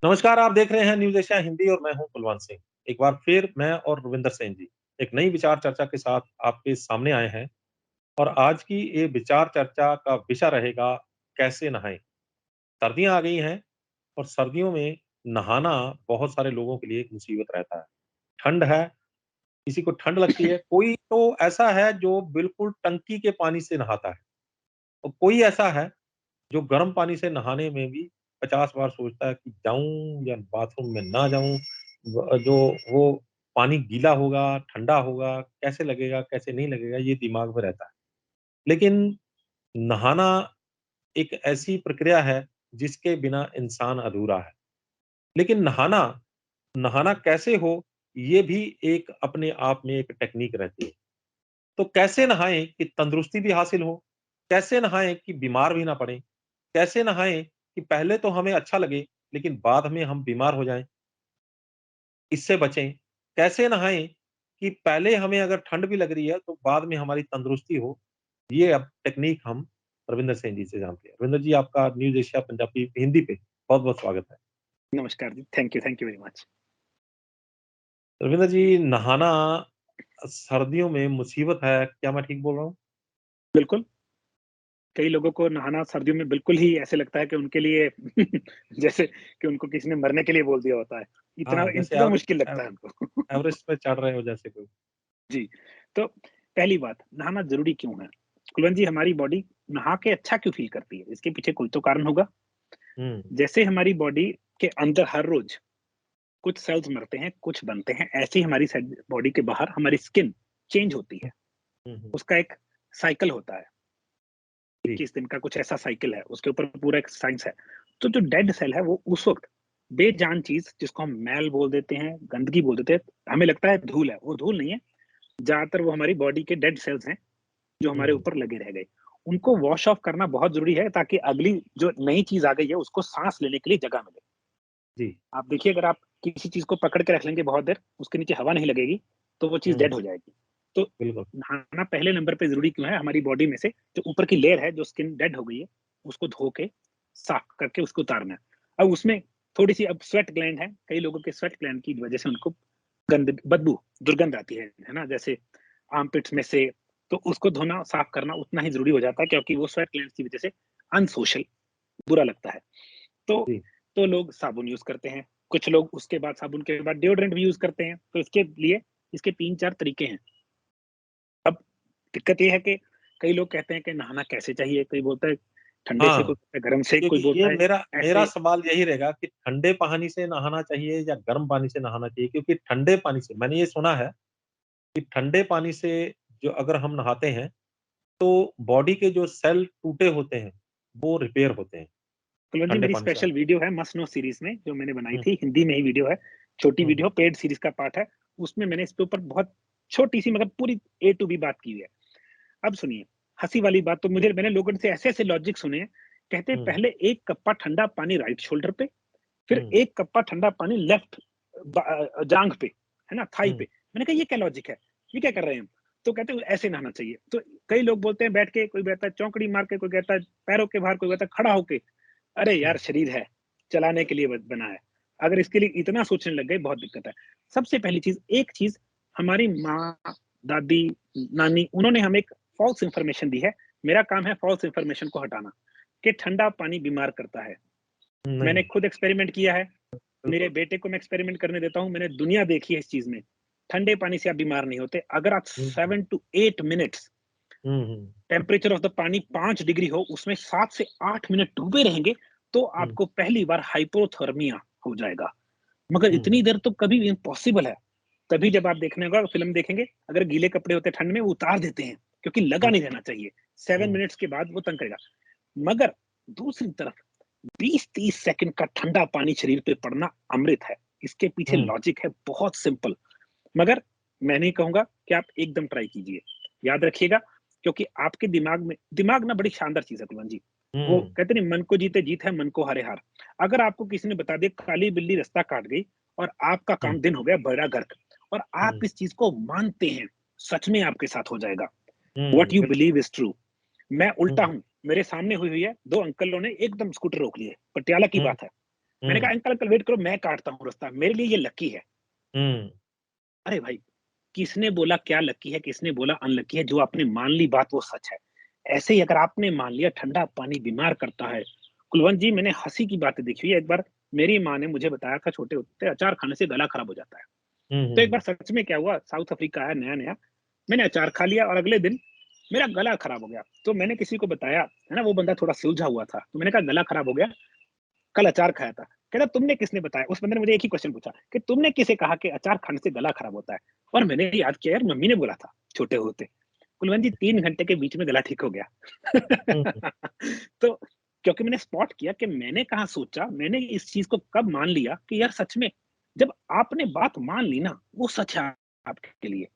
नमस्कार, आप देख रहे हैं न्यूज़ एशिया हिंदी और मैं हूं कुलवंत सिंह। एक बार फिर मैं और रविंदर सिंह जी एक नई विचार चर्चा के साथ आपके सामने आए हैं और आज की ये विचार चर्चा का विषय रहेगा कैसे नहाएं। सर्दियां आ गई हैं और सर्दियों में नहाना बहुत सारे लोगों के लिए एक मुसीबत रहता है। ठंड है, किसी को ठंड लगती है, कोई तो ऐसा है जो बिल्कुल टंकी के पानी से नहाता है और कोई ऐसा है जो गर्म पानी से नहाने में भी 50 बार सोचता है कि जाऊँ या बाथरूम में ना जाऊँ। जो वो पानी गीला होगा, ठंडा होगा, कैसे लगेगा, कैसे नहीं लगेगा, ये दिमाग में रहता है। लेकिन नहाना एक ऐसी प्रक्रिया है, जिसके बिना इंसान अधूरा है। लेकिन नहाना नहाना कैसे हो, ये भी एक अपने आप में एक टेक्नीक रहती है। तो कैसे नहाएँ कि तंदुरुस्ती भी हासिल हो? कैसे नहाएँ कि बीमार भी ना पड़ें? कैसे नहाएँ कि पहले तो हमें अच्छा लगे, लेकिन बाद में हम बीमार हो जाएँ, इससे बचें? कैसे नहाएँ कि पहले हमें अगर ठंड भी लग रही है, तो बाद में हमारी तंदुरुस्ती हो? ये अब टेक्नीक हम रविंदर सिंह जी से जानते हैं। रविंदर जी, आपका न्यूज़ एशिया पंजाबी हिंदी पे बहुत-बहुत स्वागत है। नमस्कार जी, thank you very much. Ravinder ji, नहाना सर्दियों में मुसीबत है, क्या मैं ठीक बोल रहा हूँ? बिल्कुल, कई लोगों को नहाना सर्दियों में बिल्कुल ही ऐसे लगता है कि उनके लिए जैसे कि उनको किसी ने मरने के लिए बोल दिया होता है। इतना हाँ, जैसे इतना मुश्किल लगता है उनको। एवरेस्ट पे चढ़ रहे हो जैसे कोई। जी, तो पहली बात, नहाना ज़रूरी क्यों है? कुलवंत जी, हमारी बॉडी नहा के अच्छा क्यों फ़ील करती है? इसके पीछे कोई तो कारण होगा। हुँ, जैसे हमारी बॉडी के अंदर हर रोज़ कुछ सेल्स मरते हैं, कुछ बनते हैं, ऐसे ही हमारी बॉडी के बाहर हमारी स्किन चेंज होती हुँ, है। हुँ, हुँ। उसका एक साइकिल होता है। जी, 21 दिन का कुछ ऐसा साइकिल है, उसके ऊपर पूरा एक साइंस है। तो जो डेड सेल है वो उस वक़्त बेजान चीज़ जिसको हम मैल बोल देते हैं, गंदगी बोल देते हैं, हमें लगता है धूल है, वो धूल नहीं है। ज़्यादातर वो हमारी बॉडी के डेड सेल्स हैं, जो हुँ, हमारे हुँ। ऊपर लगे रह गए। उनको वॉश ऑफ करना बहुत ज़रूरी है ताकि अगली जो नई चीज़ आ गई है उसको साँस लेने के लिए जगह मिले। जी, आप देखिए, अगर आप किसी चीज़ को पकड़ के रख लेंगे बहुत देर, उसके नीचे हवा नहीं लगेगी, तो वो चीज़ हुँ, डेड हो जाएगी। तो बिल्कुल। नहाना पहले नंबर पे ज़रूरी क्यों है? हमारी बॉडी में से जो ऊपर की लेयर है, जो स्किन डेड हो गई है, उसको धो के, साफ करके उसको उतारना है। अब उसमें थोड़ी-सी अब स्वेट ग्लैंड है, कई लोगों के स्वेट ग्लैंड की वजह से उनको बदबू, दुर्गंध आती है ना? जैसे आर्मपिट्स में से, तो उसको धोना, साफ करना उतना ही ज़रूरी हो जाता है क्योंकि वो स्वेट ग्लैंड्स की वजह से अनसोशल, बुरा लगता है। तो जी, तो लोग साबुन यूज़ करते हैं, कुछ लोग उसके बाद साबुन के बाद डिओड्रेंट भी यूज़ करते हैं, तो इसके लिए इसके 3-4 तरीके हैं। अब दिक्कत ये है कि कई लोग कहते हैं कि नहाना कैसे चाहिए? कोई बोलता है ठंडे से, हाँ। कोई बोलता है गरम से, कोई क्योंकि ये बोलता है मेरा मेरा ऐसे। सवाल यही रहेगा कि ठंडे पानी से नहाना चाहिए या गर्म पानी से नहाना चाहिए? क्योंकि ठंडे पानी से मैंने ये सुना है कि ठंडे पानी से जो अगर हम नहाते हैं, तो बॉडी के जो सेल टूटे होते हैं, वो रिपेयर होते हैं, कुलवंत जी, ठंडे मेरी पानी से। स्पेशल वीडियो है मस्ट नो सीरीज़ में, जो मैंने बनाई हुँ, थी, हिंदी में ही वीडियो है, छोटी हुँ, वीडियो, पेड सीरीज़ का पार्ट है। उसमें मैंने इसके ऊपर बहुत छोटी-सी मगर पूरी ए टू बी बात की हुई है। अब सुनिए, हँसी वाली बात तो मैंने लोगों से ऐसे-ऐसे लॉजिक सुने हैं, कहते हैं हुँ, पहले 1 कप्पा ठंडा पानी राइट शोल्डर पे, फिर हुँ, 1 कप्पा ठंडा पानी लेफ्ट जाँघ पे, है ना? थाई पे। हुँ, मैंने कहा ये क्या लॉजिक है? ये क्या कर रहे हैं हम? तो कहते हैं ऐसे नहाना चाहिए। तो कई लोग बोलते हैं बैठ के, कोई कहता है चौकड़ी मार के, कोई कहता है पैरों के बाहर, कोई कहता है खड़ा होके। अरे हुँ। यार, शरीर है, चलाने के लिए बना है। अगर इसके लिए इतना सोचने लग गए, बहुत दिक्कत है। सबसे पहली चीज़, एक चीज़ हमारी माँ, दादी, नानी, उन्होंने हमें एक फ़ॉल्स इन्फॉर्मेशन दी है। मेरा काम है फ़ॉल्स इन्फॉर्मेशन को हटाना, कि ठंडा पानी बीमार करता है। मैंने नहीं, खुद एक्सपेरिमेंट किया है। मेरे बिल्कुल। बेटे को मैं एक्सपेरिमेंट करने देता हूँ, मैंने दुनिया देखी है इस चीज़ में। ठंडे पानी से आप बीमार नहीं होते। अगर आप हुँ, 7 टू 8 मिनट्स हुँ, हुँ, टेम्परेचर ऑफ द पानी 5 डिग्री हो, उसमें 7 से 8 मिनट डूबे रहेंगे, तो हुँ, आपको पहली बार हाइपोथर्मिया हो जाएगा। मगर हुँ, इतनी देर तो कभी भी इम्पॉसिबल है। तभी जब आप देखने होगा फ़िल्म देखेंगे, अगर गीले कपड़े होते हैं ठंड में, वो उतार देते हैं, क्योंकि लगा हुँ, नहीं रहना चाहिए। 7 हुँ, मिनट्स के बाद वो तंग करेगा। मगर दूसरी तरफ 20-30 सेकंड का ठंडा पानी शरीर पे पड़ना अमृत है। इसके पीछे हुँ, लॉजिक है बहुत सिंपल। मगर मैं नहीं कहूँगा कि आप एकदम ट्राई कीजिए। याद रखिएगा, क्योंकि आपके दिमाग ना बड़ी शानदार चीज़ है कुलवंत जी। वो हुँ, कहते नहीं, मन को जीते जीत है, मन को हारे हार। अगर आपको किसी ने बता दिया काली बिल्ली रास्ता काट गई और आपका हुँ, काम दिन हो गया बेड़ा गर्क, और आप हुँ, इस चीज़ को मानते हैं, सच में आपके साथ हो जाएगा। व्हाट हुँ, यू बिल्कुल। Believe is true. मैं उल्टा हुँ, हूँ। मेरे सामने हुई है, 2 अंकलों ने एकदम स्कूटर रोक लिए। पटियाला की हुँ, बात है। मैंने कहा हुँ, अंकल अंकल वेट करो, मैं काटता हूँ रास्ता, मेरे लिए ये लकी है। हुँ, अरे भाई, किसने बोला क्या लकी है, किसने बोला अनलकी है, जो आपने मान ली बात वो सच है। ऐसे ही अगर आपने मान लिया ठंडा पानी बीमार करता है, कुलवंत जी मैंने हँसी की बातें देखी हुई है। एक बार मेरी माँ ने मुझे बताया था छोटे होते अचार खाने से गला खराब हो जाता है। हुँ, तो एक हुँ, बार सच में क्या हुआ, साउथ अफ्रीका आया नया-नया, मैंने अचार खा लिया और अगले दिन मेरा गला खराब हो गया। तो मैंने किसी को बताया, है ना, वो बंदा थोड़ा सुलझा हुआ था। तो मैंने कहा गला खराब हो गया, कल अचार खाया था। कह रहा तुमने किसने बताया? उस बंदे ने मुझे एक ही क्वेश्चन पूछा कि तुमने किसे कहा कि अचार खाने से गला खराब होता है? और मैंने याद किया यार मम्मी ने बोला था छोटे होते। कुलवंत जी 3 घंटे के बीच में गला ठीक हो गया। हुँ, हुँ, तो क्योंकि मैंने स्पॉट किया कि मैंने कहाँ सोचा, मैंने इस चीज़ को कब मान लिया कि यार सच में जब आपने बात मान ली ना, वो सच है आपके लिए।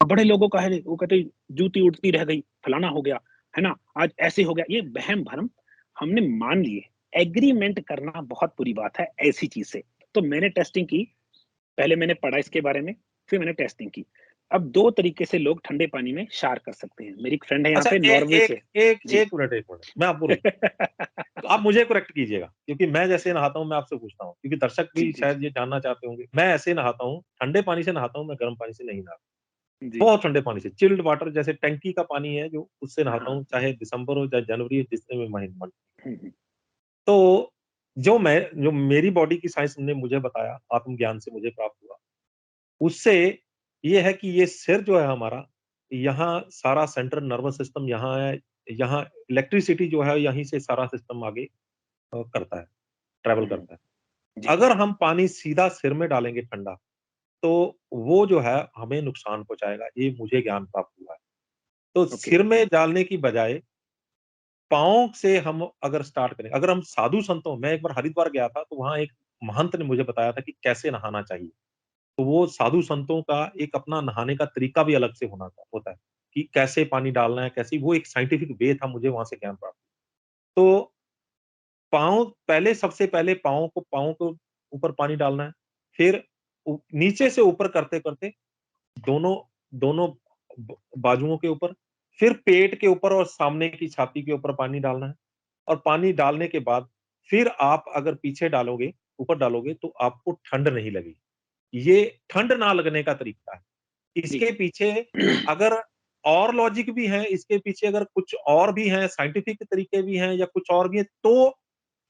बड़े लोगों का है, वो कहते जूती उड़ती रह गई, फलाना हो गया, है ना? आज ऐसे हो गया, ये वहम-भरम हमने मान लिए। एग्रीमेंट करना बहुत बुरी बात है ऐसी चीज़ से। तो मैंने टेस्टिंग की, पहले मैंने पढ़ा इसके बारे में, फिर मैंने टेस्टिंग की। अब 2 तरीके से लोग ठंडे पानी में शावर कर सकते हैं। मेरी एक फ्रेंड है यहाँ अच्छा पे ए नॉर्वे एक से। एक जी। 1 मिनट, मैं आपको रोक तो आप मुझे करेक्ट कीजिएगा, क्योंकि मैं जैसे नहाता हूँ, मैं आपसे पूछता हूँ, क्योंकि दर्शक जी, भी जी, शायद ये जानना चाहते होंगे। मैं ऐसे नहाता हूँ, ठंडे पानी से नहाता हूँ, मैं गर्म पानी से नहीं नहाता। जी। बहुत ठंडे पानी से, चिल्ड वाटर जैसे टंकी का पानी है जो उससे नहाता हाँ। हूँ, चाहे दिसंबर हो, चाहे जनवरी हो, जितने भी महीने मन हुँ, हुँ। तो जो मेरी बॉडी की साइंस ने मुझे बताया, आत्मज्ञान से मुझे प्राप्त हुआ, उससे ये है कि ये सिर जो है हमारा, यहाँ सारा सेंट्रल नर्वस सिस्टम यहाँ है, यहाँ इलेक्ट्रिसिटी जो है यहीं से सारा सिस्टम आगे करता है, ट्रैवल हुँ, हुँ। करता है। जी। अगर हम पानी सीधा सिर में डालेंगे ठंडा, तो वो जो है हमें नुकसान पहुँचाएगा, ये मुझे ज्ञान प्राप्त हुआ है। तो ओके। सिर में डालने की बजाय पाँव से हम अगर स्टार्ट करें, अगर हम साधु संतों मैं एक बार हरिद्वार गया था, तो वहाँ एक महंत ने मुझे बताया था कि कैसे नहाना चाहिए। तो वो साधु संतों का एक अपना नहाने का तरीका भी अलग से होता है, कि कैसे पानी डालना है, कैसे वो एक साइंटिफिक वे था, मुझे वहाँ से ज्ञान प्राप्त हुआ। तो सबसे पहले पाँव को ऊपर पानी डालना है, फिर नीचे से ऊपर करते-करते दोनों दोनों बाजुओं के ऊपर, फिर पेट के ऊपर और सामने की छाती के ऊपर पानी डालना है। और पानी डालने के बाद फिर आप अगर पीछे डालोगे, ऊपर डालोगे तो आपको ठंड नहीं लगेगी। ये ठंड ना लगने का तरीका है। जी। इसके पीछे अगर और लॉजिक भी है, इसके पीछे अगर कुछ और भी है, साइंटिफिक तरीके भी हैं या कुछ और भी है, तो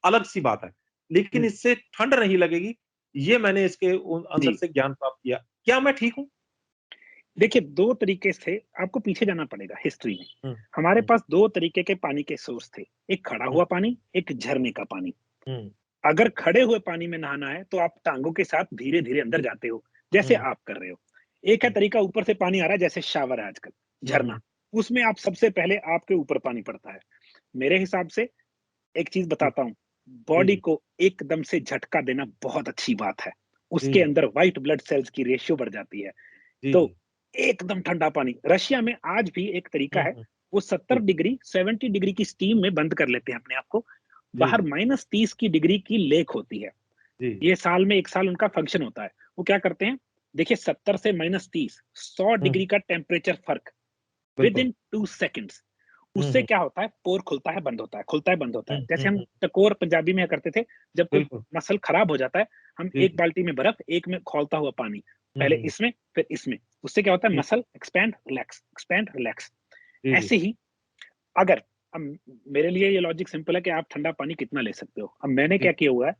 अलग-सी बात है। लेकिन हुँ। इससे ठंड नहीं लगेगी, ये मैंने इसके अंदर जी। से ज्ञान प्राप्त किया। क्या मैं ठीक हूँ? देखिए 2 तरीके से आपको पीछे जाना पड़ेगा हिस्ट्री में। हुँ, हमारे हुँ, पास 2 तरीके के पानी के सोर्स थे। एक खड़ा हुँ, हुआ पानी, एक झरने का पानी। हुँ, अगर खड़े हुए पानी में नहाना है, तो आप टाँगों के साथ धीरे-धीरे अंदर जाते हो, जैसे हुँ, आप कर रहे हो। एक है हुँ, तरीका ऊपर से पानी आ रहा है, जैसे शावर है आजकल, हुँ, झरना। हुँ, उसमें आप सबसे पहले आपके ऊपर पानी पड़ता है। मेरे हिसाब से एक चीज़ जी, बताता हूँ, जी, बॉडी जी, को एकदम से झटका देना बहुत अच्छी बात है। जी, उसके जी, अंदर व्हाइट ब्लड सेल्स की रेशियो बढ़ जाती है। जी, तो जी। एकदम ठंडा पानी, रशिया में आज भी एक तरीका हुँ, है, हुँ, वो 70 जी, डिग्री 70 डिग्री की स्टीम में बंद कर लेते हैं अपने आप को। जी, बाहर जी, -30 की डिग्री की लेक होती है। जी, ये साल में 1 साल उनका फंक्शन होता है। वो क्या करते हैं, देखिए 70 से -30 100 हुँ, डिग्री का टेम्परेचर फ़र्क विद बिल्कुल। इन 2 सेकंड्स। हुँ, उससे हुँ, क्या होता है, पोर खुलता है, बंद होता है, खुलता है, बंद होता हुँ, है। जैसे हुँ, हम हुँ, टकोर पंजाबी में करते थे, जब कोई बिल्कुल। मसल खराब हो जाता है, हम जी, एक जी। बाल्टी में बर्फ, एक में खौलता हुआ पानी, हुँ, पहले हुँ, इसमें, फिर इसमें। उससे क्या होता है, जी, muscle expand, relax, expand, relax. जी, जी। ऐसे ही अगर अब मेरे लिए ये लॉजिक सिंपल है कि आप ठंडा पानी कितना ले सकते हो। अब मैंने जी, क्या किया हुआ है,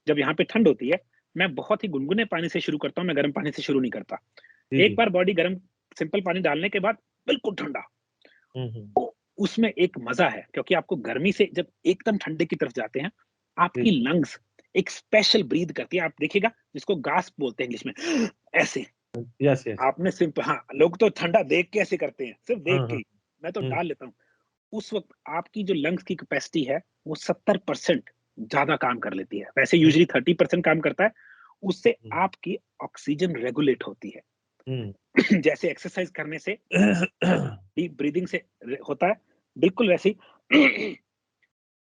जब यहाँ पे ठंड होती है, मैं बहुत ही गुनगुने पानी से शुरू करता हूँ, मैं गर्म पानी से शुरू नहीं करता। जी, एक जी। बार बॉडी गर्म सिंपल पानी डालने के बाद बिल्कुल ठंडा, हुँ, हुँ। तो उसमें एक मज़ा है क्योंकि आपको गर्मी से जब एकदम ठंडे की तरफ जाते हैं, जी, आपकी जी। लंग्स एक स्पेशल ब्रीथ करती है। आप देखिएगा जिसको गास्प बोलते हैं इंग्लिश में, ऐसे। Yes, yes. आपने सिर्फ हाँ, लोग तो ठंडा देख के ऐसे करते हैं, सिर्फ देख हाँ, के हाँ। ही। मैं तो हुँ, डाल लेता हूँ। उस वक़्त आपकी जो लंग्स की कैपेसिटी है, वो 70% ज़्यादा काम कर लेती है। वैसे हुँ, यूजुअली 30% काम करता है, उससे हुँ, आपकी ऑक्सीजन रेगुलेट होती है। हुँ। जैसे एक्सरसाइज़ करने से डीप ब्रीथिंग से होता है, बिल्कुल वैसे ही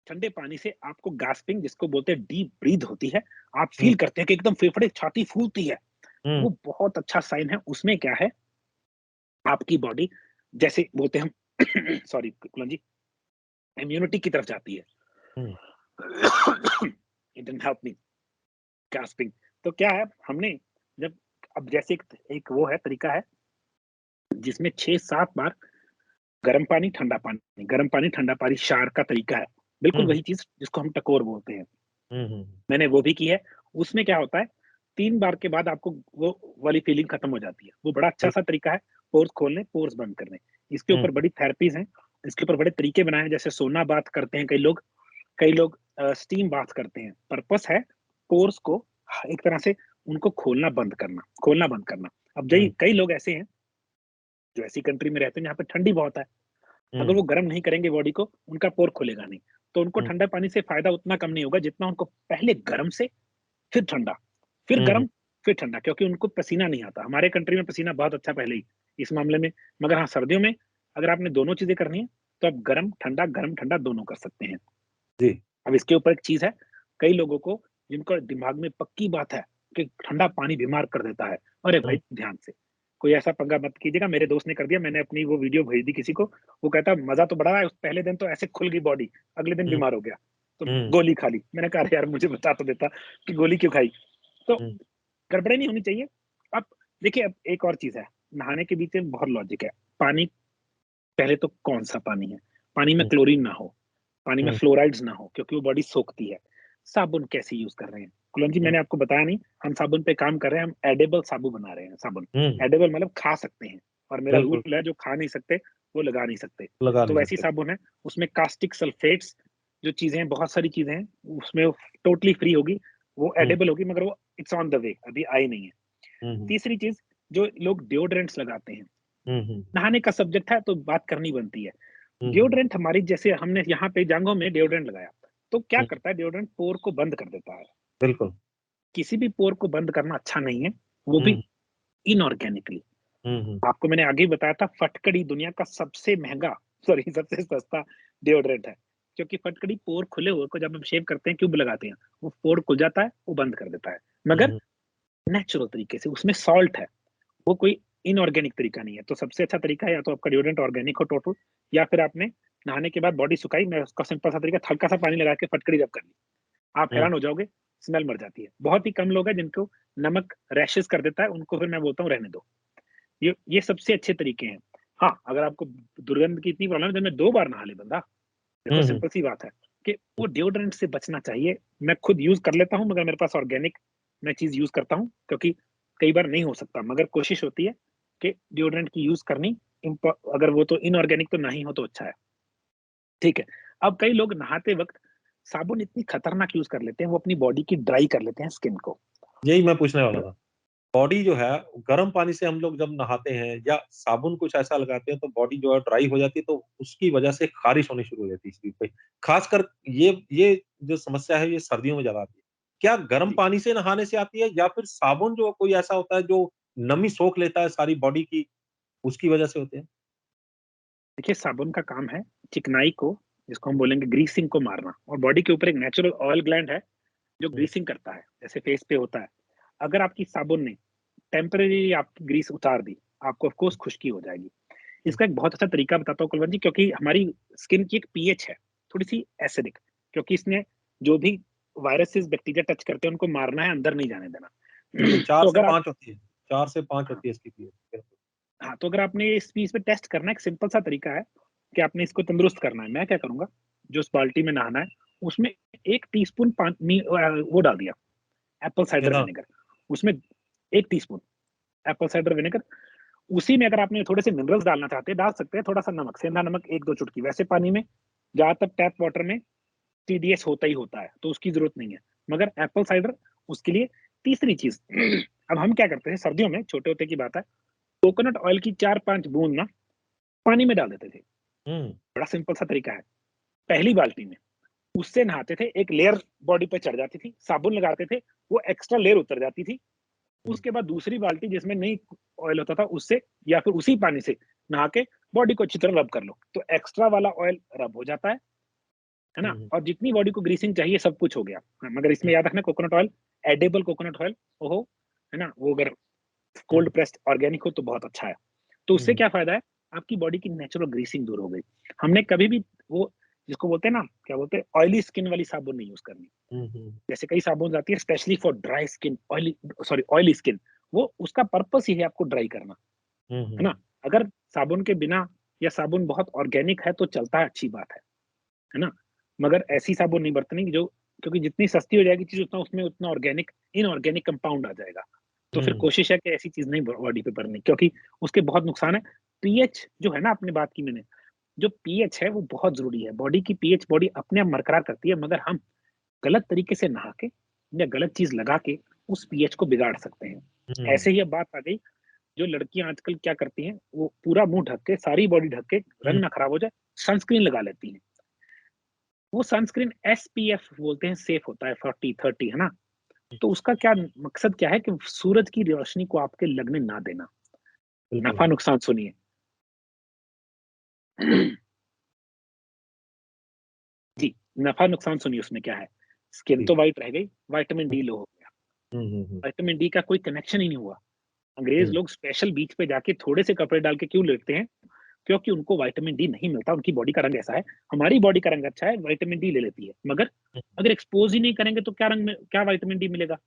ठंडे पानी से आपको गास्पिंग जिसको बोलते हैं डीप ब्रीथ होती है, आप हुँ, फ़ील करते हैं कि एकदम फेफड़े छाती फूलती है। हुँ, वो बहुत अच्छा साइन है, उसमें क्या है, आपकी बॉडी जैसे बोलते हैं हम सॉरी कुलन जी, इम्यूनिटी की तरफ जाती है। हुँ, it didn't help me. Gasping. तो क्या है, हमने जब अब जैसे एक वो है तरीका है जिसमें 6-7 बार गर्म पानी, ठंडा पानी, गर्म पानी, ठंडा पानी, शार का तरीका है। बिल्कुल हुँ, वही चीज़ जिसको हम टकोर बोलते हैं। हुँ, हुँ, मैंने वो भी की है। उसमें क्या होता है, 3 बार के बाद आपको वो वाली फीलिंग खत्म हो जाती है। वो बड़ा बिल अच्छा-सा तरीका है पोर्स खोलने, पोर्स बंद करने। इसके हुँ, ऊपर बड़ी थेरेपीज़ हैं, इसके ऊपर बड़े तरीके बनाए हैं, जैसे सोना बाथ करते हैं कई लोग, कई लोग स्टीम बाथ करते हैं। पर्पस है पोर्स को एक तरह से उनको खोलना बंद करना, खोलना बंद करना। अब जई हुँ, कई लोग ऐसे हैं, जो ऐसी कंट्री में रहते हैं जहाँ पे ठंडी बहुत है। अगर हुँ, वो गर्म नहीं करेंगे बॉडी को, उनका पोर खुलेगा नहीं। तो उनको हुँ, ठंडा पानी से फ़ायदा उतना कम नहीं होगा, जितना उनको पहले गर्म से, फिर ठंडा, फिर हुँ, हुँ, गर्म, फिर ठंडा, क्योंकि उनको पसीना नहीं आता। हमारे कंट्री में पसीना बहुत अच्छा पहले ही इस मामले में। मगर हाँ, सर्दियों में अगर आपने दोनों चीज़ें करनी है, तो आप गरम ठंडा दोनों कर सकते हैं। जी, अब इसके ऊपर एक चीज़ है, कई लोगों को जिनको दिमाग में पक्की बात है कि ठंडा पानी बीमार कर देता है। अरे हुँ, भाई ध्यान से, कोई ऐसा पंगा मत कीजिएगा। मेरे दोस्त ने कर दिया, मैंने अपनी वो वीडियो भेज दी किसी को, वो कहता मज़ा तो बड़ा आया, पहले दिन तो ऐसे खुल गई बॉडी, अगले दिन हुँ, बीमार हो गया, तो हुँ, गोली खा ली। मैंने कहा अरे यार मुझे बता तो देता कि गोली क्यों खाई? तो हुँ, गड़बड़ें नहीं होनी चाहिए। अब देखिए, अब एक और चीज़ है, नहाने के बीच में बहुत लॉजिक है। पानी, पहले तो कौन-सा पानी है? पानी में हुँ, क्लोरीन ना हो, पानी में हुँ, फ्लोराइड्स ना हो, क्योंकि वो बॉडी सोखती है। साबुन कैसे यूज़ कर रहे हैं? कुलन जी, हुँ, मैंने आपको बताया नहीं, हम साबुन पे काम कर रहे हैं, हम एडिबल साबुन बना रहे हैं, साबुन। हुँ, एडिबल मतलब खा सकते हैं, और मेरा बिल्कुल, रूल है जो खा नहीं सकते, वो लगा नहीं सकते। लगा तो नहीं वैसी सकते। साबुन है, उसमें कास्टिक सल्फेट्स जो चीज़ें हैं, बहुत सारी चीज़ें हैं, उसमें टोटली फ्री होगी, वो हुँ, एडिबल होगी, मगर वो इट्स ऑन द वे, अभी आई नहीं है। हुँ, हुँ, तीसरी चीज़, जो लोग डिओड्रेंट्स लगाते हैं, हुँ, हुँ, नहाने का सब्जेक्ट है तो बात करनी बनती है। हुँ, हुँ, डिओड्रेंट हमारी, जैसे हमने यहाँ पे जांघों में डिओड्रेंट लगाया, तो क्या हुँ, करता है डिओड्रेंट, पोर को बंद कर देता है। बिल्कुल। किसी भी पोर को बंद करना अच्छा नहीं है, वो भी हुँ, इनऑर्गेनिकली। हुँ, हुँ, आपको मैंने आगे ही बताया था, फटकड़ी दुनिया का सबसे महँगा, सॉरी सबसे सस्ता डिओड्रेंट है। क्योंकि फटकड़ी पोर खुले हुए को जब हम शेव करते हैं, ट्यूब लगाते हैं, वो पोर खुल जाता है, वो बंद कर देता है। हुँ, मगर हुँ, नेचुरल तरीके से, उसमें सॉल्ट है। वो कोई इनऑर्गेनिक तरीका नहीं है। तो सबसे अच्छा तरीका है, या तो आपका डिओड्रेंट ऑर्गेनिक हो टोटल, या फिर आपने नहाने के बाद बॉडी सुखाई, मैं उसका सिंपल सा तरीका, हल्का सा पानी लगा के फटकड़ी रब कर ली। आप हुँ, हैरान हो जाओगे, स्मेल मर जाती है। बहुत ही कम लोग हैं जिनको नमक रैशेज़ कर देता है, उनको फिर मैं बोलता हूँ रहने दो। ये सबसे अच्छे तरीके हैं। हाँ, अगर आपको दुर्गंध की इतनी प्रॉब्लम है, दिन में 2 बार नहा ले बंदा। देखो हुँ, हुँ, सिंपल सी बात है कि वो डिओड्रेंट से बचना चाहिए। मैं खुद यूज़ कर लेता हूँ, मगर मेरे पास ऑर्गेनिक मैं चीज़ यूज़ करता हूँ, क्योंकि कई बार नहीं हो सकता, मगर कोशिश होती है कि डिओड्रेंट की यूज़ करनी, अगर वो तो इनऑर्गेनिक तो नहीं हो तो अच्छा है, ठीक है। अब कई लोग नहाते वक़्त साबुन इतनी खतरनाक यूज़ कर लेते हैं, वो अपनी बॉडी की ड्राई कर लेते हैं स्किन को। यही मैं पूछने वाला था। बॉडी जो है, गर्म पानी से हम लोग जब नहाते हैं या साबुन कुछ ऐसा लगाते हैं तो बॉडी जो है ड्राई हो जाती है, तो उसकी वजह से ख़ारिश होनी शुरू हो जाती है शरीर पे। ख़ासकर ये जो समस्या है ये सर्दियों में ज़्यादा आती है। क्या गर्म जी। पानी से नहाने से आती है या फिर साबुन जो कोई ऐसा होता है जो नमी सोख लेता है सारी बॉडी की, उसकी वजह से होते हैं? देखिए, साबुन का काम है चिकनाई को, जिसको हम बोलेंगे ग्रीसिंग को मारना, और बॉडी के ऊपर एक नेचुरल ऑयल ग्लैंड है जो हुँ, ग्रीसिंग करता है, जैसे फेस पे होता है। अगर आपकी साबुन ने टेम्परेरी आपकी ग्रीस उतार दी, आपको ऑफ कोर्स खुश्की हो जाएगी। हुँ, इसका एक बहुत अच्छा तरीका बताता हूँ कुलवंत जी, क्योंकि हमारी स्किन की एक पीएच है, थोड़ी-सी एसिडिक, क्योंकि इसने जो भी वायरसेस, बैक्टीरिया टच करते हैं, उनको मारना है, अंदर नहीं जाने देना। बिल्कुल 4 तो से अगर आप 5 होती है। 4 से 5 हाँ, होती है इसकी पीएच। बिल्कुल। हाँ, तो अगर आपने इस चीज़ पे टेस्ट करना है, एक सिंपल सा तरीका है कि आपने इसको तंदुरुस्त करना है। मैं क्या करूँगा, जो उस बाल्टी में नहाना है, उसमें 1 टीस्पून पानी वो डाल दिया, एप्पल साइडर कितना? विनेगर। उसमें 1 टीस्पून एप्पल साइडर विनेगर, उसी में अगर आपने थोड़े से मिनरल्स डालना चाहते हैं, डाल सकते हैं, थोड़ा-सा नमक, सेंधा नमक 1-2 चुटकी। वैसे पानी में ज़्यादातर टैप वाटर में टीडीएस होता ही होता है, तो उसकी ज़रूरत नहीं है। मगर एप्पल साइडर उसके लिए। तीसरी चीज़, अब हम क्या करते हैं सर्दियों में, छोटे होते की बात है, कोकोनट ऑयल की 4-5 बूंद ना पानी में डाल देते थे। हुँ, बड़ा सिंपल सा तरीका है। पहली बाल्टी में, उससे नहाते थे, एक लेयर बॉडी पे चढ़ जाती थी, साबुन लगाते थे, वो एक्स्ट्रा लेयर उतर जाती थी। हुँ, उसके बाद दूसरी बाल्टी जिसमें नहीं ऑयल होता था, उससे या फिर उसी पानी से नहा के बॉडी को अच्छी तरह रब कर लो, तो एक्स्ट्रा वाला ऑयल रब हो जाता है हुँ, ना? हुँ, और जितनी बॉडी को ग्रीसिंग चाहिए सब कुछ हो गया। हाँ, मगर हुँ, इसमें याद रखना, coconut oil, edible coconut oil, ओहो, है ना? वो अगर हुँ, कोल्ड प्रेस्ड ऑर्गेनिक हो तो बहुत अच्छा है। तो उससे हुँ, क्या फ़ायदा है, आपकी बॉडी की नेचुरल ग्रीसिंग दूर हो गई। हमने कभी भी वो जिसको बोलते हैं ना, क्या बोलते हैं, ऑयली स्किन वाली साबुन नहीं यूज करनी। जैसे कई साबुन आती है specially for dry skin, oily skin, वो उसका पर्पस ही है आपको ड्राई करना, है ना। अगर साबुन के बिना या साबुन बहुत ऑर्गेनिक है तो चलता है, अच्छी बात है ना। मगर ऐसी साबुन नहीं बरतनी जो, क्योंकि जितनी सस्ती हो जाएगी चीज उतना उसमें उतना ऑर्गेनिक इनऑर्गेनिक कंपाउंड आ जाएगा। तो फिर कोशिश है कि ऐसी चीज नहीं बॉडी पे भरनी, क्योंकि उसके बहुत नुकसान है। पीएच जो है ना, आपने बात की मैंने, जो पीएच है वो बहुत जरूरी है। बॉडी की पीएच बॉडी अपने आप बरकरार करती है, मगर हम गलत तरीके से नहा के या गलत चीज लगा के उस पीएच को बिगाड़ सकते हैं। ऐसे ही अब बात आ गई, जो लड़कियां आजकल क्या करती हैं, वो पूरा मुंह ढक के, सारी बॉडी ढक के, रंग ना खराब हो जाए, सनस्क्रीन लगा लेती हैं। वो सनस्क्रीन एसपीएफ बोलते हैं, सेफ होता है 40-30, है ना। तो उसका क्या मकसद क्या है कि सूरज की रोशनी को आपके लगने ना देना। नफा नुकसान सुनिए। जी, नफा नुकसान सुनिए, उसमें क्या है। स्किन तो वाइट रह गई, विटामिन डी लो हो गया। विटामिन डी का कोई कनेक्शन ही नहीं हुआ। अंग्रेज लोग स्पेशल बीच पे जाके थोड़े से कपड़े डाल के क्यों लेटते हैं? क्योंकि उनको विटामिन डी नहीं मिलता, उनकी बॉडी का रंग ऐसा है। हमारी बॉडी का रंग अच्छा है, विटामिन डी ले लेती है, मगर अगर एक्सपोज ही नहीं करेंगे तो क्या रंग में क्या विटामिन डी मिलेगा?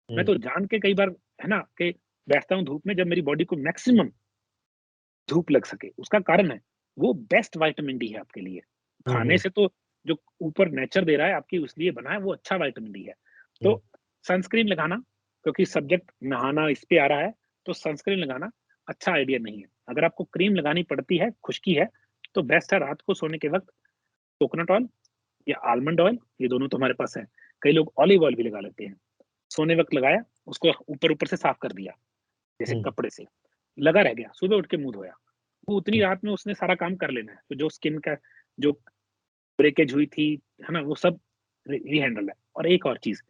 मैं तो जान के कई बार, है ना, कि बैठता हूँ धूप में जब मेरी बॉडी को मैक्सिमम धूप लग सके। उसका कारण है, वो बेस्ट विटामिन डी है आपके लिए। खाने से तो जो ऊपर नेचर दे रहा है आपकी, उसलिए बना है, वो अच्छा विटामिन डी है। तो सनस्क्रीन लगाना, क्योंकि सब्जेक्ट नहाना इस पे आ रहा है, तो सनस्क्रीन लगाना अच्छा आइडिया नहीं है। अगर आपको क्रीम लगानी पड़ती है, खुश्की है, तो बेस्ट है रात को सोने के वक्त कोकोनट ऑयल या आलमंड ऑयल, ये दोनों तो हमारे पास है। कई लोग ऑलिव ऑयल भी लगा लेते हैं। सोने वक्त लगाया, उसको ऊपर ऊपर से साफ कर दिया, जैसे कपड़े से, लगा रह गया, सुबह उठ के मुंह धोया, वो उतनी रात में उसने सारा काम कर लेना है। तो जो स्किन का जो ब्रेकेज हुई थी, है ना, वो सब रीहैंडल है। और एक और चीज,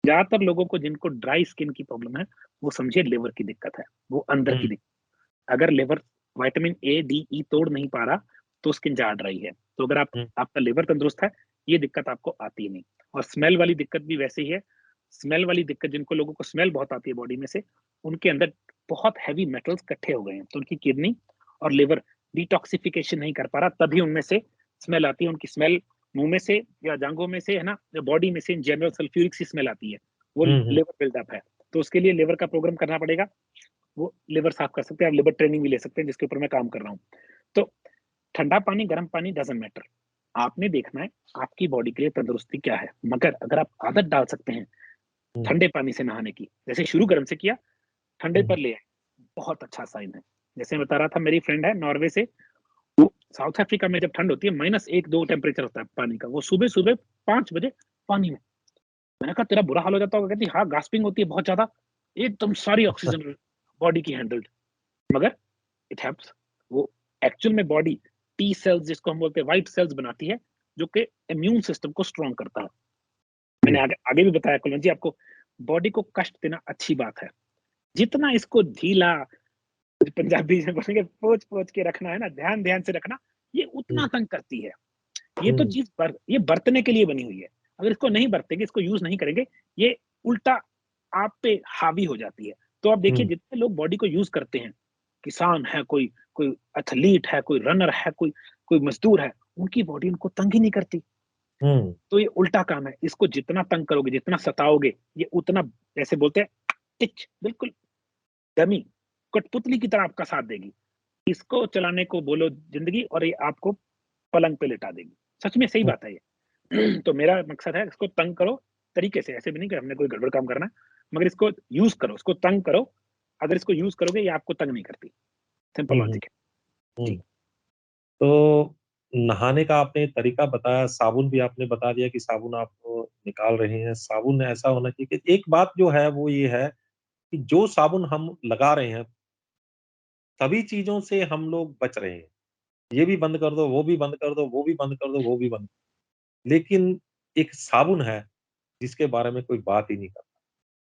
ज्यादातर लोगों को जिनको ड्राई स्किन की प्रॉब्लम है, वो समझिए लिवर की दिक्कत है, वो अंदर की दिक्कत। अगर liver vitamin A D E तोड़ नहीं पा रहा, तो स्किन जा ड्राई है। तो अगर आपका लिवर तंदुरुस्त है, ये दिक्कत आपको आती नहीं। और स्मेल वाली दिक्कत भी वैसे ही है। स्मेल वाली दिक्कत, जिनको लोगों को स्मेल बहुत आती है बॉडी में से, उनके अंदर बहुत हैवी मेटल्स इकट्ठे हो गए हैं, तो उनकी किडनी और लिवर डिटॉक्सिफिकेशन नहीं कर पा रहा, तभी उनमें से स्मेल आती है। उनकी स्मेल मुंह में से या जांघों में से, है ना, या बॉडी में से इन जनरल सल्फ्यूरिक सी स्मेल आती है, वो लिवर बिल्डअप है। तो उसके लिए लिवर का प्रोग्राम करना पड़ेगा। वो लिवर साफ कर सकते हैं, आप लिवर ट्रेनिंग भी ले सकते हैं, जिसके ऊपर मैं काम कर रहा हूँ। तो ठंडा पानी, गर्म पानी डजंट मैटर, आपने देखना है आपकी बॉडी के लिए तंदुरुस्ती क्या है। मगर अगर आप आदत डाल सकते हैं ठंडे पानी से नहाने की, जैसे शुरू गर्म से किया, ठंडे पर ले आए, बहुत अच्छा साइन है। जैसे मैं बता रहा था, मेरी फ्रेंड है नॉर्वे से, वो साउथ अफ्रीका में जब ठंड होती है, -1-2 टेम्परेचर होता है पानी का, वो सुबह सुबह 5 बजे पानी में। मैंने कहा तेरा बुरा हाल हो जाता होगा? कहती हाँ, गास्पिंग होती है बहुत ज्यादा, एकदम सारी ऑक्सीजन बॉडी की हैंडल्ड, मगर इट हेल्प्स। वो एक्चुअल में बॉडी टी सेल्स, जिसको हम बोलते हैं व्हाइट सेल्स, बनाती है, जो कि इम्यून सिस्टम को स्ट्रॉन्ग करता है। मैंने आगे भी बताया कुलवंत जी आपको, बॉडी को कष्ट देना अच्छी बात है, जितना इसको ढीला, पंजाबी में बोलेंगे पोंछ पोंछ के रखना, है ना, ध्यान ध्यान से रखना, ये उतना तंग करती है। ये तो चीज ये बरतने के लिए बनी हुई है। अगर इसको नहीं बरतेंगे, इसको यूज नहीं करेंगे, ये उल्टा आप पे हावी हो जाती है। तो आप देखिए, जितने लोग बॉडी को यूज करते हैं, किसान है, कोई कोई एथलीट है, कोई रनर है, कोई कोई मजदूर है, उनकी बॉडी उनको तंग ही नहीं करती। तो ये उल्टा काम है, इसको जितना तंग करोगे, जितना सताओगे, ये उतना, जैसे बोलते हैं, टिच बिल्कुल डमी, कठपुतली की तरह आपका साथ देगी। इसको चलाने को बोलो जिंदगी, और ये आपको पलंग पे लिटा देगी। सच में सही बात है ये। तो मेरा मकसद है, इसको तंग करो तरीके से, ऐसे भी नहीं कि हमने कोई गड़बड़ काम करना है, मगर इसको यूज करो, इसको तंग करो। अगर इसको यूज करोगे, ये आपको तंग नहीं करती। सिंपल लॉजिक है जी। तो नहाने का आपने तरीका बताया, साबुन भी आपने बता दिया कि साबुन आप निकाल रहे हैं। साबुन ऐसा होना चाहिए कि, एक बात जो है वो ये है कि जो साबुन हम लगा रहे हैं, सभी चीज़ों से हम लोग बच रहे हैं। ये भी बंद कर दो, वो भी बंद कर दो, वो भी बंद कर दो, वो भी बंद। लेकिन एक साबुन है, जिसके बारे में कोई बात ही नहीं करता।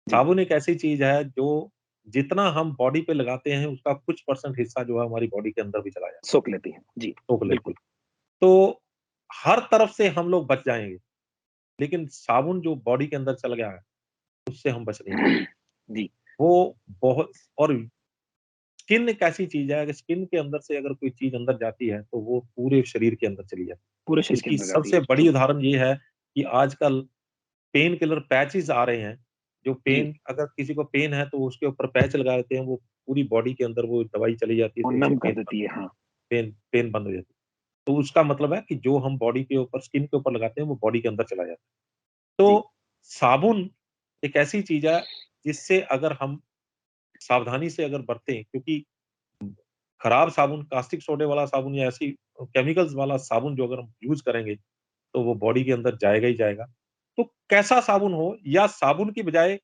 साबुन एक ऐसी चीज़ है जो जितना हम बॉडी पे लगाते हैं, उसका कुछ परसेंट हिस्सा जो है हमारी बॉडी के अंदर भी चला जाता है, सोख लेती है जी, सोख लेती बिल्कुल। है। तो हर तरफ से हम लोग बच जाएँगे, लेकिन साबुन जो बॉडी के अंदर चल गया है, उससे हम बच नहीं पाएँगे। जी, वो बहुत, और स्किन एक ऐसी चीज़ है, अगर स्किन के अंदर से अगर कोई चीज़ अंदर जाती है, तो वो पूरे शरीर के अंदर चली जाती पूरे है। शरीर के इसकी अंदर जाती सबसे है। बड़ी ट्रू। उदाहरण ये है कि आजकल पेन किलर पैचेज़ आ रहे हैं, जो जी, पेन अगर किसी को पेन है, तो उसके ऊपर पैच लगा देते हैं, वो पूरी बॉडी के अंदर वो दवाई चली जाती है, वो तो उससे नम कर देती है, हाँ। पेन बंद हो जाती है। तो उसका मतलब है कि जो हम बॉडी के ऊपर स्किन के ऊपर लगाते हैं, वो बॉडी के अंदर चला जाता है। जी, तो साबुन एक ऐसी चीज़ है, जिससे अगर हम सावधानी से अगर बरतें, क्योंकि खराब साबुन, कास्टिक सोडे वाला साबुन या ऐसी केमिकल्स वाला साबुन जो अगर हम यूज़ करेंगे, तो वो बॉडी के अंदर जाएगा ही जाएगा। तो कैसा साबुन हो, या साबुन की बजाय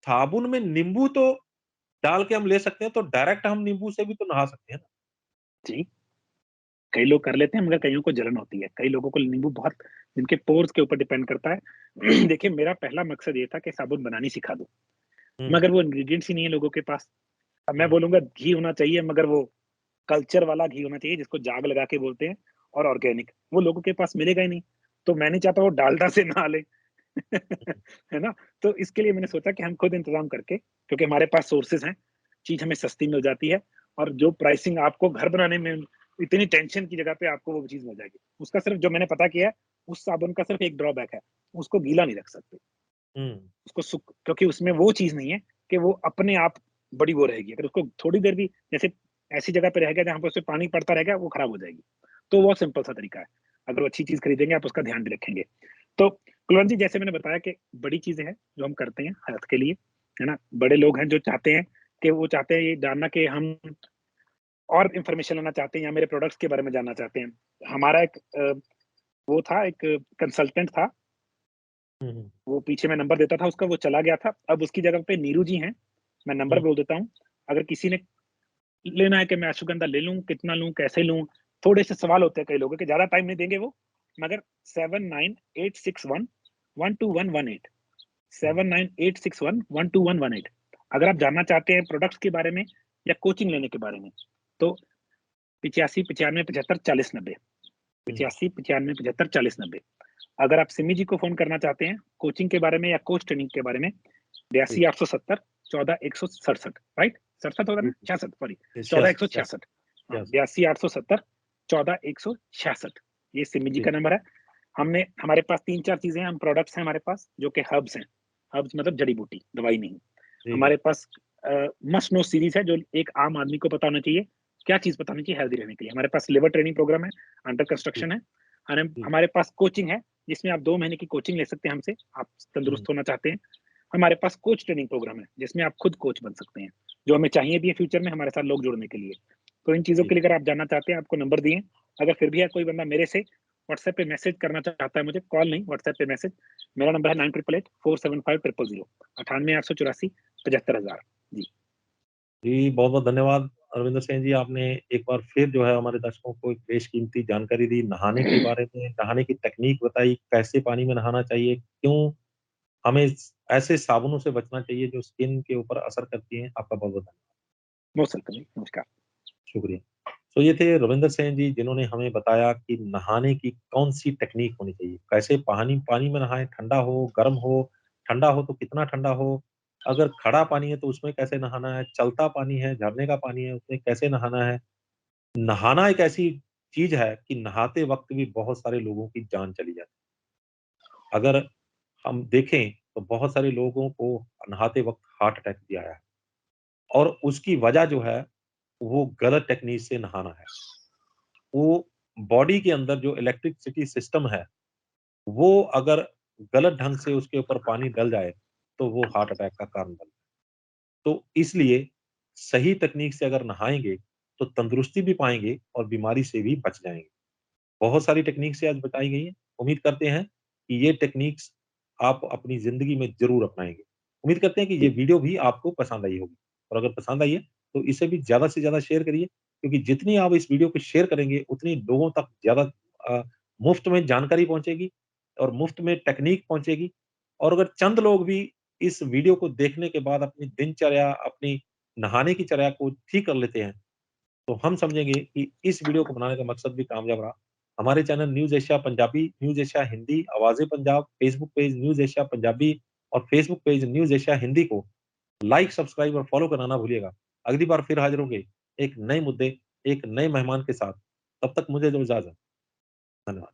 साबुन में नींबू तो डाल के हम ले सकते हैं, तो डायरेक्ट हम नींबू से भी तो नहा सकते हैं ना। जी। कई लोग कर लेते हैं मगर कइयों को जलन होती है। कई लोगों को नींबू बहुत जिनके पोर्स के ऊपर डिपेंड करता है। देखिए मेरा पहला मकसद ये था कि साबुन बनानी सिखा दूँ, हुँ, मगर वो इंग्रीडिएंट्स ही नहीं है लोगों के पास। अब मैं हुँ, बोलूँगा घी होना चाहिए मगर वो कल्चर वाला घी होना चाहिए जिसको जाग लगा के बोलते हैं और ऑर्गेनिक, वो लोगों के पास मिलेगा ही नहीं। तो मैं नहीं चाहता वो डालडा से नहा लें। हुँ, है ना? तो इसके लिए मैंने सोचा कि हम खुद इंतज़ाम करके क्योंकि हमारे पास सोर्सेज़ हैं, चीज़ हमें सस्ती मिल जाती है और जो प्राइसिंग आपको घर बनाने में इतनी टेंशन की जगह पे आपको वो चीज़ मिल जाएगी। उसका सिर्फ़ जो मैंने पता किया है, उस साबुन का सिर्फ़ एक ड्रॉबैक है, उसको गीला नहीं रख सकते। हुँ, उसको सूख क्योंकि उसमें वो चीज़ नहीं है कि वो अपने आप बड़ी वो रहेगी। अगर उसको थोड़ी देर भी जैसे ऐसी जगह पे रह गया जहाँ पे उसपे पानी पड़ता रहेगा, वो खराब हो जाएगी। तो बहुत सिंपल सा तरीका है। अगर वो अच्छी चीज़ खरीदेंगे, आप उसका ध्यान भी रखेंगे। तो कुलवंत जी जैसे मैंने बताया कि बड़ी चीज़ें हैं, जो हम करते हैं हेल्थ के लिए, है ना? बड़े लोग हैं जो चाहते हैं कि वो चाहते हैं ये जानना कि हम और इन्फॉर्मेशन लेना चाहते हैं या मेरे प्रोडक्ट्स के बारे में जानना चाहते हैं। हमारा एक वो था एक कंसल्टेंट था, हुँ, हुँ, वो पीछे मैं नंबर देता था उसका, वो चला गया था। अब उसकी जगह पे नीरू जी हैं, मैं नंबर हुँ, बोल देता हूँ। अगर किसी ने लेना है कि मैं अश्वगंधा ले लूँ, कितना लूँ, कैसे लूँ? थोड़े से सवाल होते हैं कई लोगों के, ज़्यादा टाइम नहीं देंगे वो, मगर 798611 12118 हुँ, 798611 अगर आप जानना चाहते हैं प्रोडक्ट्स के बारे में या कोचिंग लेने के बारे में, तो 85 95 75 40 90 हुँ, 85 95 75 40 90 अगर आप सिमी जी को फ़ोन करना चाहते हैं, कोचिंग के बारे में या कोच ट्रेनिंग के बारे में, जी, 82 870 14 167 राइट? 67 होगा जी, ना? 66 सॉरी जी, 14 66, 66, 166 हाँ, 66, 82 870 14 166 ये सिमी जी जी, का नंबर है। हमने हमारे पास 3-4 चीज़ें हैं, हम प्रोडक्ट्स हैं हमारे पास जो कि हर्ब्स हैं। हर्ब्स मतलब जड़ी-बूटी, दवाई नहीं। जी, जी, हमारे पास मस्ट नो सीरीज़ है जो एक आम आदमी को पता होना चाहिए। क्या चीज़ पता होनी चाहिए हेल्दी रहने के लिए? हमारे पास लिवर ट्रेनिंग प्रोग्राम है, अंडर जी, कंस्ट्रक्शन है। जी, हमारे पास कोचिंग है, जिसमें आप 2 महीने की कोचिंग ले सकते हैं हमसे, आप हुँ, तंदुरुस्त होना चाहते हैं। हमारे पास कोच ट्रेनिंग प्रोग्राम है, जिसमें आप खुद कोच बन सकते हैं, जो हमें चाहिए भी है फ्यूचर में हमारे साथ लोग जुड़ने के लिए। तो इन चीज़ों जी, के लिए अगर आप जानना चाहते हैं, आपको नंबर दिए हैं। अगर फिर भी है कोई बंदा मेरे से व्हाट्सएप पे मैसेज करना चाहता है मुझे, कॉल नहीं व्हाट्सएप पे मैसेज। मेरा नंबर है 9888 475 000 98 884 75000 जी, जी, बहुत-बहुत धन्यवाद अरविंदर सिंह जी, आपने एक बार फिर जो है हमारे दर्शकों को एक बेशकीमती जानकारी दी, नहाने के बारे में, नहाने की तकनीक बताई, कैसे पानी में नहाना चाहिए, क्यों हमें ऐसे साबुनों से बचना चाहिए जो स्किन के ऊपर असर करती हैं। आपका बहुत-बहुत धन्यवाद। मोस्ट वेलकम जी, नमस्कार। शुक्रिया। तो ये थे रविंदर सेन जी, जिन्होंने हमें बताया कि नहाने की कौन-सी टेक्नीक होनी चाहिए, कैसे पानी पानी में नहाएँ, ठंडा हो, गर्म हो, ठंडा हो तो कितना ठंडा हो, अगर खड़ा पानी है तो उसमें कैसे नहाना है, चलता पानी है, झरने का पानी है, उसमें कैसे नहाना है। नहाना एक ऐसी चीज़ है कि नहाते वक़्त भी बहुत सारे लोगों की जान चली जाती है। अगर हम देखें तो बहुत सारे लोगों को नहाते वक़्त हार्ट अटैक भी आया है और उसकी वजह जो है, वो गलत टेक्नीक से नहाना है। वो बॉडी के अंदर जो इलेक्ट्रिसिटी सिस्टम है, वो अगर गलत ढंग से उसके ऊपर पानी डल जाए, तो वो हार्ट अटैक का कारण बनता है। तो इसलिए सही तकनीक से अगर नहाएँगे, तो तंदुरुस्ती भी पाएँगे और बीमारी से भी बच जाएँगे। बहुत सारी टेक्नीक से आज बताई गई हैं। उम्मीद करते हैं कि ये टेक्निक्स आप अपनी ज़िंदगी में ज़रूर अपनाएँगे। उम्मीद करते हैं कि ये जी, वीडियो भी आपको पसंद आई होगी और अगर पसंद आई है, तो इसे भी ज़्यादा से ज़्यादा शेयर करिए क्योंकि जितनी आप इस वीडियो को शेयर करेंगे, उतनी लोगों तक ज़्यादा मुफ़्त में जानकारी पहुँचेगी और मुफ़्त में टेक्नीक पहुँचेगी और अगर चंद लोग भी इस वीडियो को देखने के बाद अपनी दिनचर्या, अपनी नहाने की चर्या को ठीक कर लेते हैं, तो हम समझेंगे कि इस वीडियो को बनाने का मकसद भी कामयाब रहा। हमारे channel News Asia Punjabi, News Asia Hindi, Awaaze Punjab, Facebook page News Asia Punjabi और Facebook page News Asia Hindi को लाइक, सब्सक्राइब और फॉलो करना ना भूलिएगा। अगली बार फिर हाज़िर होंगे, एक नए मुद्दे, एक नए मेहमान के साथ। तब तक मुझे दो इजाज़त। धन्यवाद।